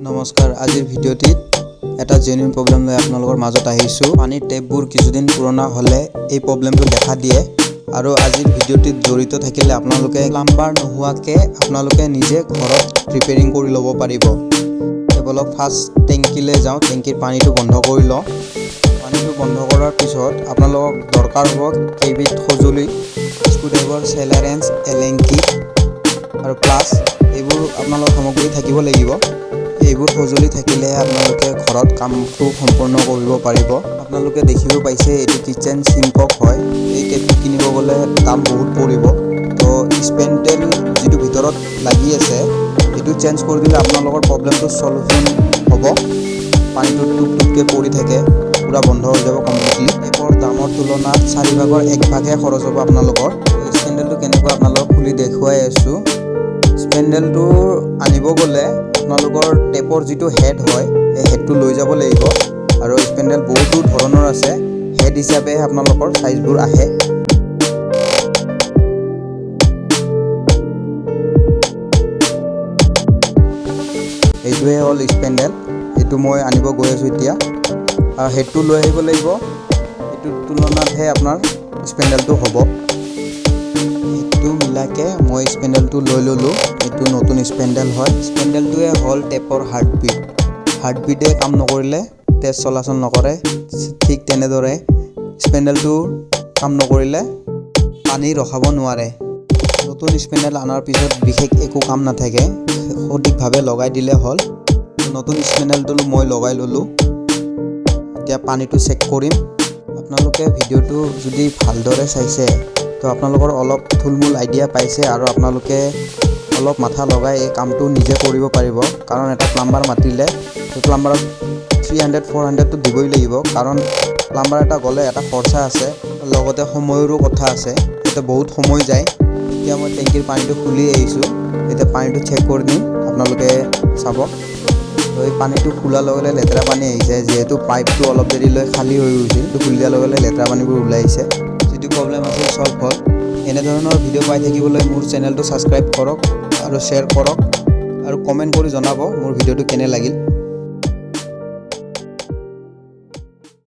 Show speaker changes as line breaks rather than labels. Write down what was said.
নমস্কাৰ আজিৰ ভিডিঅ'টিত এটা জেনুইন প্ৰবলেম লৈ আপোনালোকৰ মাজত আহিছো। পানীৰ টেপবোৰ কিছুদিন পুৰণা হ'লে এই প্ৰবলেমটো দেখা দিয়ে আৰু আজিৰ ভিডিঅ'টিত জড়িত থাকিলে আপোনালোকে প্লাম্বাৰ নোহোৱাকে আপোনালোকে নিজে ঘৰত ৰিপেয়াৰিং কৰি ল'ব পাৰিব। কেৱলক ফাৰ্ষ্ট টেংকিলৈ যাওঁ, টেংকিৰ পানীটো বন্ধ কৰি লওঁ। পানীটো বন্ধ কৰাৰ পিছত আপোনালোকক দৰকাৰ হ'ব কেইবিধ সঁজুলি, স্ক্ৰুড্ৰাইভাৰ, চেলাৰ ৰেঞ্চ, এলেংকি আৰু প্লাছ এইবোৰ আপোনালোকৰ সামগ্ৰী থাকিব লাগিব। এইবোৰ সঁজুলি থাকিলে আপোনালোকে ঘৰত কামটো সম্পূৰ্ণ কৰিব পাৰিব। আপোনালোকে দেখিব পাইছে এইটো কিচেন সিংকক হয়। এই টেপটো কিনিব গ'লে দাম বহুত পৰিব। তো স্পেণ্ডেল যিটো ভিতৰত লাগি আছে এইটো চেঞ্জ কৰি দিলে আপোনালোকৰ প্ৰবলেমটো সলউশ্যন হ'ব। পানীটো টুপটুপকৈ পৰি থাকে, পুৰা বন্ধ হৈ যাব কমপ্লিটলি। টেপৰ দামৰ তুলনাত 4/1 ভাগহে খৰচ হ'ব আপোনালোকৰ। স্পেণ্ডেলটো কেনেকুৱা আপোনালোকক খুলি দেখুৱাই আছোঁ। স্পেণ্ডেলটো আনিব গ'লে আপোনালোকৰ টেপৰ যিটো হেড হয় এই হেডটো লৈ যাব লাগিব আৰু স্পেণ্ডেল বহুতো ধৰণৰ আছে। হেড হিচাপে আপোনালোকৰ চাইজবোৰ আহে। এইটোৱে হ'ল স্পেণ্ডেল। এইটো মই আনিব গৈ আছোঁ এতিয়া। আৰু হেডটো লৈ আহিব লাগিব। এইটোৰ তুলনাতহে আপোনাৰ স্পেণ্ডেলটো হ'ব। মিলাকে মই স্পেণ্ডেলটো লৈ ল'লোঁ। এইটো নতুন স্পেণ্ডেল হয়। স্পেণ্ডেলটোৱে হ'ল টেপৰ হাৰ্টবিটে কাম নকৰিলে তেজ চলাচল নকৰে। ঠিক তেনেদৰে স্পেণ্ডেলটো কাম নকৰিলে পানী ৰখাব নোৱাৰে। নতুন স্পেণ্ডেল অনাৰ পিছত বিশেষ একো কাম নাথাকে, সঠিকভাৱে লগাই দিলে হ'ল। নতুন স্পেণ্ডেলটো মই লগাই ল'লোঁ। এতিয়া পানীটো চেক কৰিম। আপোনালোকে ভিডিঅ'টো যদি ভালদৰে চাইছে তো আপোনালোকৰ অলপ থুলমূল আইডিয়া পাইছে আৰু আপোনালোকে অলপ মাথা লগাই এই কামটো নিজে কৰিব পাৰিব। কাৰণ এটা প্লাম্বাৰ মাতিলে প্লাম্বাৰক 300-400টো দিবই লাগিব। কাৰণ প্লাম্বাৰ এটা গ'লে এটা খৰচা আছে, লগতে সময়ৰো কথা আছে। এতিয়া বহুত সময় যায়। এতিয়া মই টেংকিৰ পানীটো খুলি আহিছোঁ। এতিয়া পানীটো চেক কৰি দিম, আপোনালোকে চাব। তো এই পানীটো খোলাৰ লগে লগে লেতেৰা পানী আহিছে। যিহেতু পাইপটো অলপ দেৰিলৈ খালী হৈ গৈছিল, তো খুলি দিয়াৰ লগে লগে লেতেৰা পানীবোৰ ওলাই আহিছে। যিটো প্ৰবলেম আছিল সলভ হ'ল। এনেধৰণৰ ভিডিঅ' পাই থাকিবলৈ মোৰ চেনেলটো ছাবস্ক্ৰাইব কৰক আৰু শ্বেয়াৰ কৰক আৰু কমেণ্ট কৰি জনাব মোৰ ভিডিঅ'টো কেনে লাগিল।